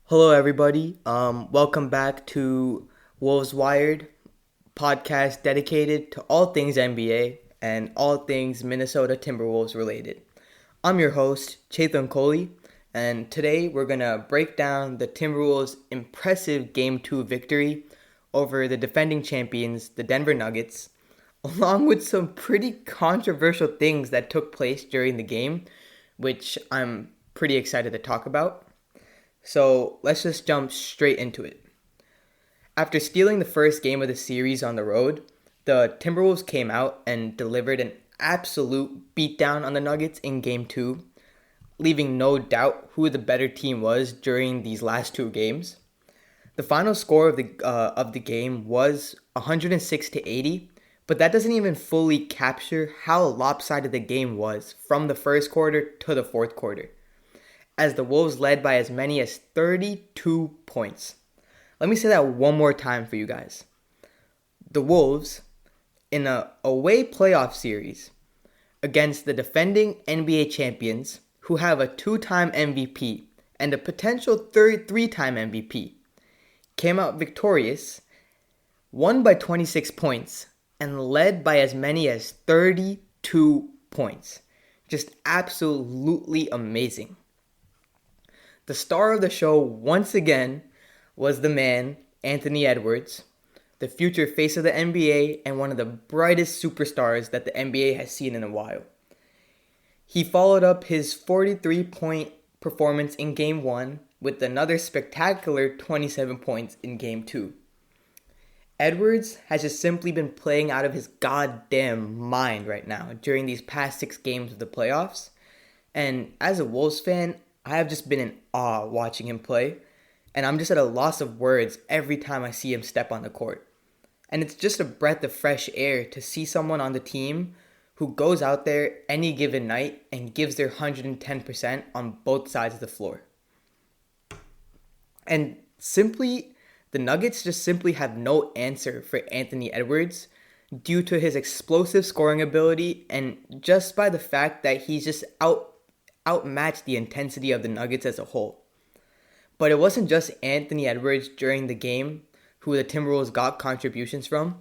Hello, everybody. Welcome back to Wolves Wired, podcast dedicated to all things NBA and all things Minnesota Timberwolves related. I'm your host, Chetan Kohli, and today we're gonna break down the Timberwolves' impressive Game 2 victory over the defending champions, the Denver Nuggets, along with some pretty controversial things that took place during the game, which I'm pretty excited to talk about. So let's just jump straight into it. After stealing the first game of the series on the road, the Timberwolves came out and delivered an absolute beatdown on the Nuggets in Game 2, leaving no doubt who the better team was during these last two games. The final score of the game was 106 to 80, but that doesn't even fully capture how lopsided the game was from the first quarter to the fourth quarter, as the Wolves led by as many as 32 points. Let me say that one more time for you guys. The Wolves, in a away playoff series against the defending NBA champions who have a two-time MVP and a potential three-time MVP, came out victorious, won by 26 points, and led by as many as 32 points. Just absolutely amazing. The star of the show once again was the man, Anthony Edwards, the future face of the NBA and one of the brightest superstars that the NBA has seen in a while. He followed up his 43-point performance in Game 1 with another spectacular 27 points in Game 2. Edwards has just simply been playing out of his goddamn mind right now during these past 6 games of the playoffs. And as a Wolves fan, I have just been in awe watching him play, and I'm just at a loss of words every time I see him step on the court. And it's just a breath of fresh air to see someone on the team who goes out there any given night and gives their 110% on both sides of the floor. And the Nuggets just simply have no answer for Anthony Edwards due to his explosive scoring ability and just by the fact that he's just outmatched the intensity of the Nuggets as a whole. But it wasn't just Anthony Edwards during the game who the Timberwolves got contributions from.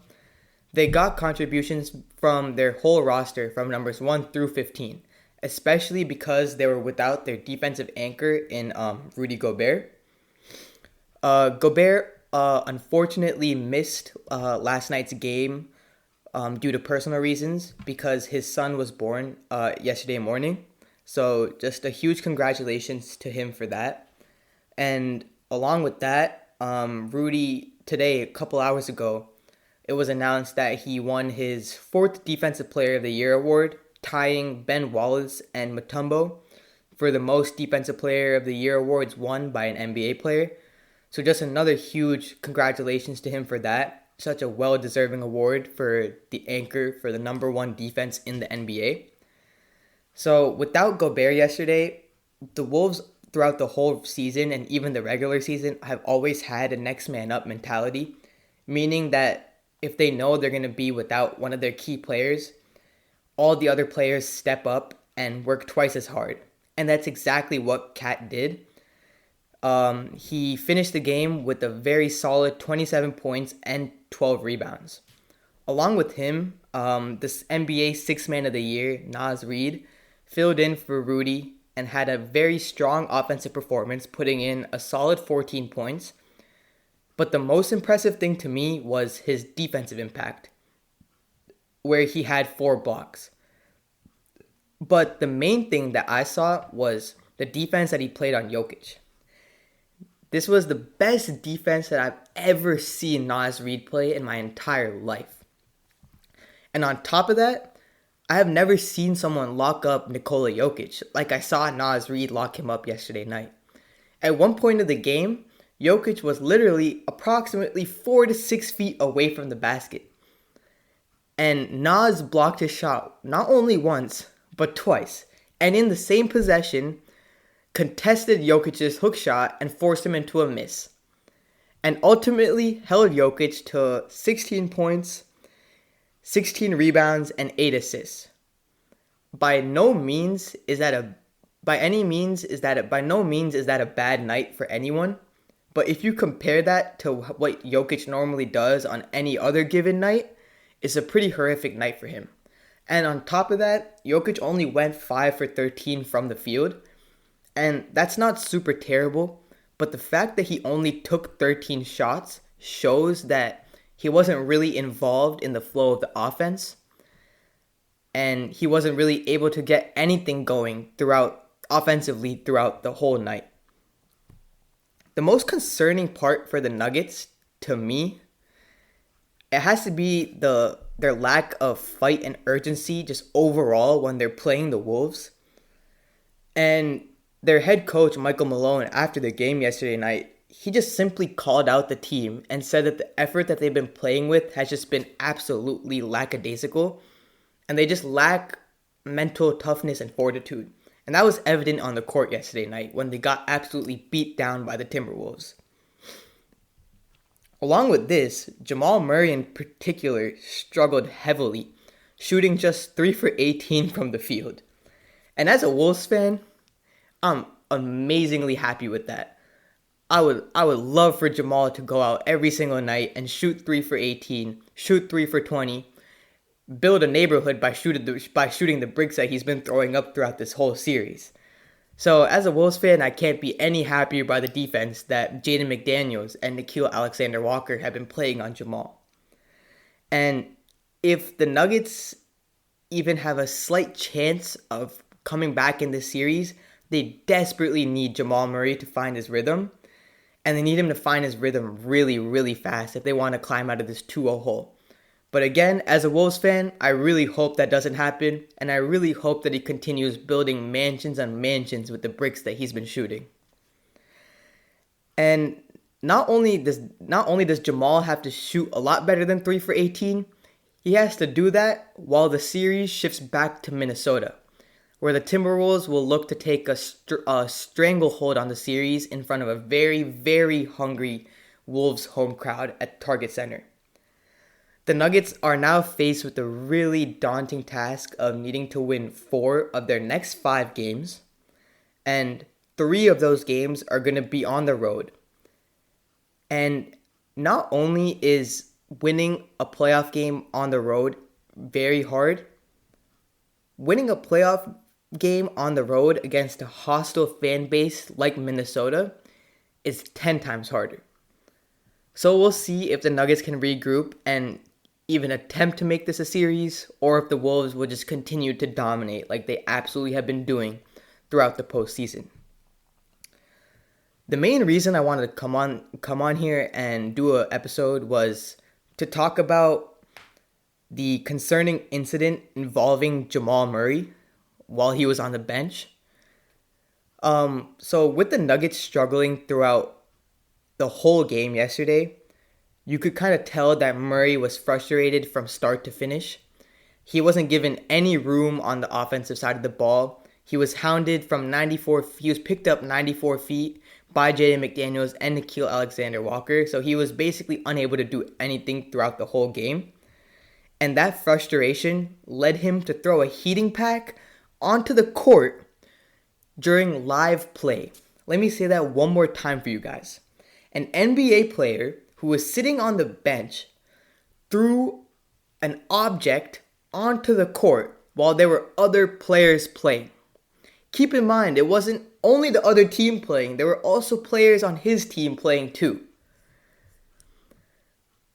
They got contributions from their whole roster from numbers 1 through 15, especially because they were without their defensive anchor in Rudy Gobert. Gobert unfortunately missed last night's game due to personal reasons because his son was born yesterday morning. So just a huge congratulations to him for that. And along with that, Rudy, today, a couple hours ago, it was announced that he won his 4th Defensive Player of the Year award, tying Ben Wallace and Mutombo for the most Defensive Player of the Year awards won by an NBA player. So just another huge congratulations to him for that. Such a well-deserving award for the anchor for the number 1 defense in the NBA. So without Gobert yesterday, the Wolves throughout the whole season and even the regular season have always had a next man up mentality, meaning that if they know they're going to be without one of their key players, all the other players step up and work twice as hard. And that's exactly what Cat did. He finished the game with a very solid 27 points and 12 rebounds. Along with him, this NBA Sixth Man of the Year, Naz Reid, filled in for Rudy and had a very strong offensive performance, putting in a solid 14 points. But the most impressive thing to me was his defensive impact, where he had 4 blocks. But the main thing that I saw was the defense that he played on Jokic. This was the best defense that I've ever seen Naz Reid play in my entire life. And on top of that, I have never seen someone lock up Nikola Jokic like I saw Naz Reid lock him up yesterday night. At one point of the game, Jokic was literally approximately 4 to 6 feet away from the basket. And Naz blocked his shot not only once, but twice. And in the same possession, contested Jokic's hook shot and forced him into a miss. And ultimately held Jokic to 16 points, 16 rebounds, and 8 assists. By no means is that a bad night for anyone, But if you compare that to what Jokic normally does on any other given night, it's a pretty horrific night for him. And on top of that, Jokic only went 5 for 13 from the field. And that's not super terrible, but the fact that he only took 13 shots shows that he wasn't really involved in the flow of the offense. And he wasn't really able to get anything going offensively throughout the whole night. The most concerning part for the Nuggets, to me, it has to be their lack of fight and urgency just overall when they're playing the Wolves. And their head coach, Michael Malone, after the game yesterday night, he just simply called out the team and said that the effort that they've been playing with has just been absolutely lackadaisical. And they just lack mental toughness and fortitude. And that was evident on the court yesterday night when they got absolutely beat down by the Timberwolves. Along with this, Jamal Murray in particular struggled heavily, shooting just 3 for 18 from the field. And as a Wolves fan, I'm amazingly happy with that. I would love for Jamal to go out every single night and shoot 3 for 18, shoot 3 for 20, build a neighborhood by shooting the bricks that he's been throwing up throughout this whole series. So as a Wolves fan, I can't be any happier by the defense that Jaden McDaniels and Nickeil Alexander-Walker have been playing on Jamal. And if the Nuggets even have a slight chance of coming back in this series, they desperately need Jamal Murray to find his rhythm. And they need him to find his rhythm really, really fast if they want to climb out of this 2-0 hole. But again, as a Wolves fan, I really hope that doesn't happen. And I really hope that he continues building mansions on mansions with the bricks that he's been shooting. And not only does Jamal have to shoot a lot better than 3 for 18, he has to do that while the series shifts back to Minnesota, where the Timberwolves will look to take a stranglehold on the series in front of a very, very hungry Wolves home crowd at Target Center. The Nuggets are now faced with the really daunting task of needing to win 4 of their next 5 games, and 3 of those games are going to be on the road. And not only is winning a playoff game on the road very hard, winning a playoff game on the road against a hostile fan base like Minnesota is 10 times harder. So we'll see if the Nuggets can regroup and even attempt to make this a series, or if the Wolves will just continue to dominate like they absolutely have been doing throughout the postseason. The main reason I wanted to come on here and do an episode was to talk about the concerning incident involving Jamal Murray while he was on the bench. So with the Nuggets struggling throughout the whole game yesterday, you could kind of tell that Murray was frustrated from start to finish. He wasn't given any room on the offensive side of the ball. He was hounded from 94. He was picked up 94 feet by Jaden McDaniels and Nickeil Alexander-Walker. So he was basically unable to do anything throughout the whole game. And that frustration led him to throw a heating pack onto the court during live play. Let me say that one more time for you guys. An NBA player who was sitting on the bench threw an object onto the court while there were other players playing. Keep in mind, it wasn't only the other team playing, there were also players on his team playing too.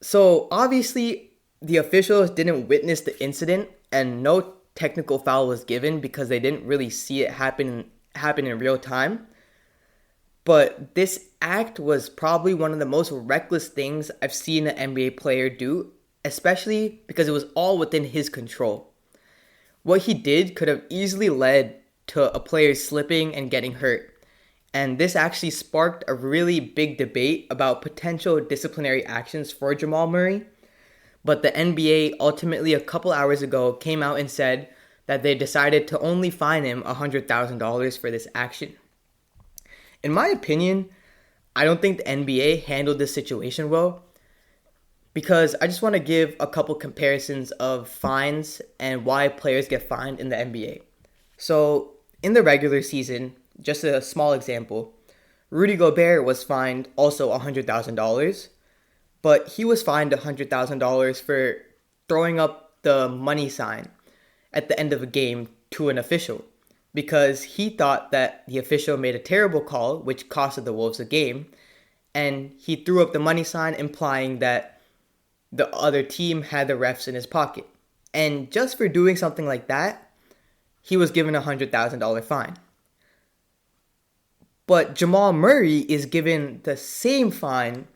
So obviously, the officials didn't witness the incident and no technical foul was given because they didn't really see it happen in real time. But this act was probably one of the most reckless things I've seen an NBA player do, especially because it was all within his control. What he did could have easily led to a player slipping and getting hurt. And this actually sparked a really big debate about potential disciplinary actions for Jamal Murray. But the NBA ultimately a couple hours ago came out and said that they decided to only fine him $100,000 for this action. In my opinion, I don't think the NBA handled this situation well, because I just want to give a couple comparisons of fines and why players get fined in the NBA. So in the regular season, just a small example, Rudy Gobert was fined also $100,000, but he was fined $100,000 for throwing up the money sign at the end of a game to an official because he thought that the official made a terrible call, which costed the Wolves a game, and he threw up the money sign implying that the other team had the refs in his pocket. And just for doing something like that, he was given a $100,000 fine. But Jamal Murray is given the same fine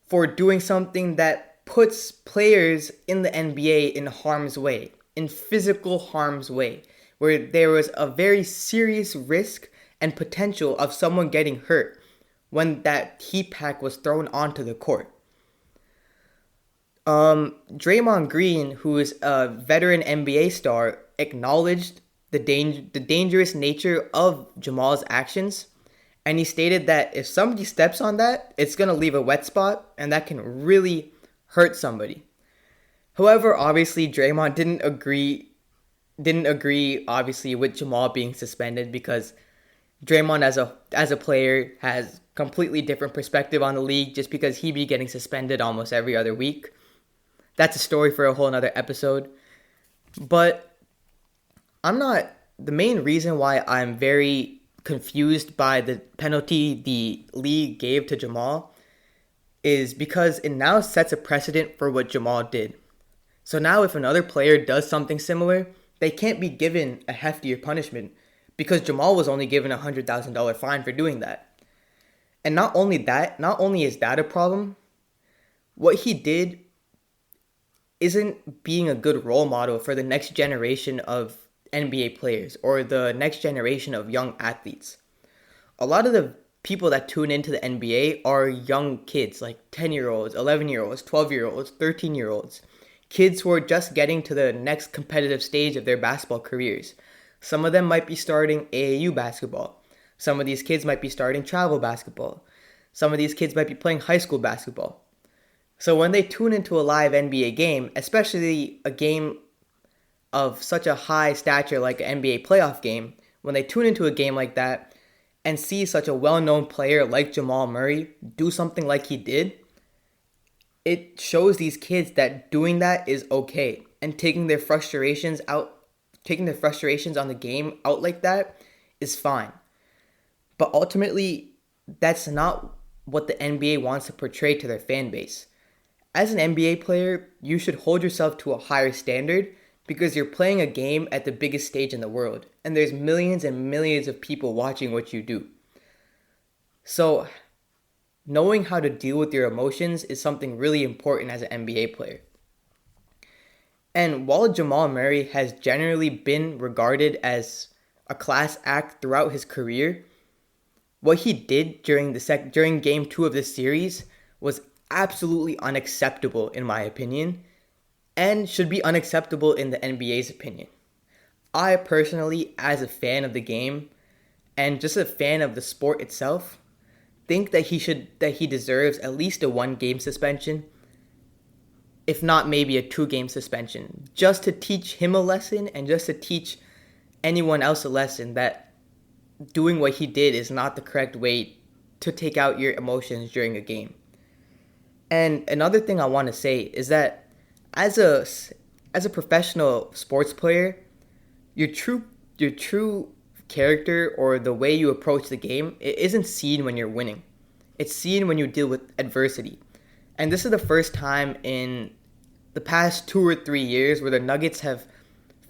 for doing something that puts players in the NBA in harm's way, in physical harm's way, where there was a very serious risk and potential of someone getting hurt when that heat pack was thrown onto the court. Draymond Green, who is a veteran NBA star, acknowledged the dangerous nature of Jamal's actions, and he stated that if somebody steps on that, it's going to leave a wet spot, and that can really hurt somebody. However, obviously, Draymond didn't agree obviously with Jamal being suspended because Draymond as a player has completely different perspective on the league just because he be getting suspended almost every other week. That's a story for a whole nother episode. But the main reason why I'm very confused by the penalty the league gave to Jamal is because it now sets a precedent for what Jamal did. So now if another player does something similar, they can't be given a heftier punishment because Jamal was only given a $100,000 fine for doing that. And not only is that a problem, what he did isn't being a good role model for the next generation of NBA players or the next generation of young athletes. A lot of the people that tune into the NBA are young kids, like 10-year-olds, 11-year-olds, 12-year-olds, 13-year-olds. Kids who are just getting to the next competitive stage of their basketball careers. Some of them might be starting AAU basketball. Some of these kids might be starting travel basketball. Some of these kids might be playing high school basketball. So when they tune into a live NBA game, especially a game of such a high stature like an NBA playoff game, when they tune into a game like that and see such a well-known player like Jamal Murray do something like he did, it shows these kids that doing that is okay, and taking their frustrations on the game out like that is fine. But ultimately, that's not what the NBA wants to portray to their fan base. As an NBA player, you should hold yourself to a higher standard because you're playing a game at the biggest stage in the world, and there's millions and millions of people watching what you do. So, knowing how to deal with your emotions is something really important as an NBA player. And while Jamal Murray has generally been regarded as a class act throughout his career, what he did during Game 2 of this series was absolutely unacceptable in my opinion, and should be unacceptable in the NBA's opinion. I personally, as a fan of the game, and just a fan of the sport itself, think that he deserves at least a 1-game suspension, if not maybe a 2-game suspension, just to teach him a lesson and just to teach anyone else a lesson that doing what he did is not the correct way to take out your emotions during a game. And another thing I want to say is that as a professional sports player, your true character or the way you approach the game, it isn't seen when you're winning. It's seen when you deal with adversity. And this is the first time in the past 2 or 3 years where the Nuggets have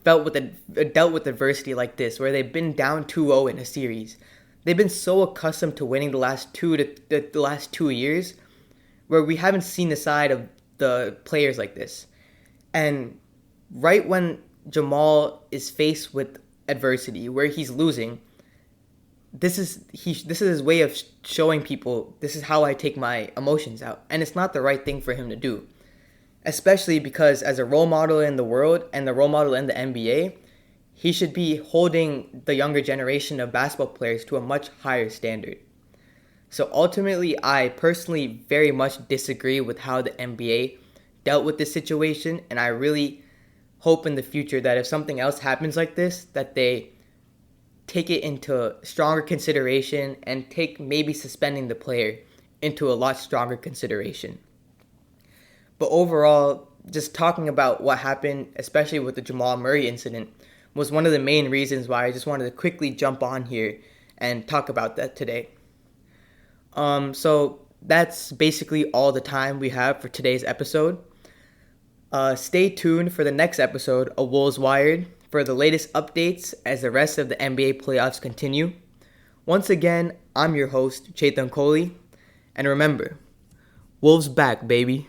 dealt with adversity like this, where they've been down 2-0 in a series. They've been so accustomed to winning the last 2 years, where we haven't seen the side of the players like this. And right when Jamal is faced with adversity, where he's losing, this is his way of showing people, this is how I take my emotions out. And it's not the right thing for him to do. Especially because as a role model in the world and the role model in the NBA, he should be holding the younger generation of basketball players to a much higher standard. So ultimately, I personally very much disagree with how the NBA dealt with this situation, and I really hope in the future that if something else happens like this, that they take it into stronger consideration and take maybe suspending the player into a lot stronger consideration. But overall, just talking about what happened, especially with the Jamal Murray incident, was one of the main reasons why I just wanted to quickly jump on here and talk about that today. So that's basically all the time we have for today's episode. Stay tuned for the next episode of Wolves Wired for the latest updates as the rest of the NBA playoffs continue. Once again, I'm your host, Chetan Kohli. And remember, Wolves back, baby.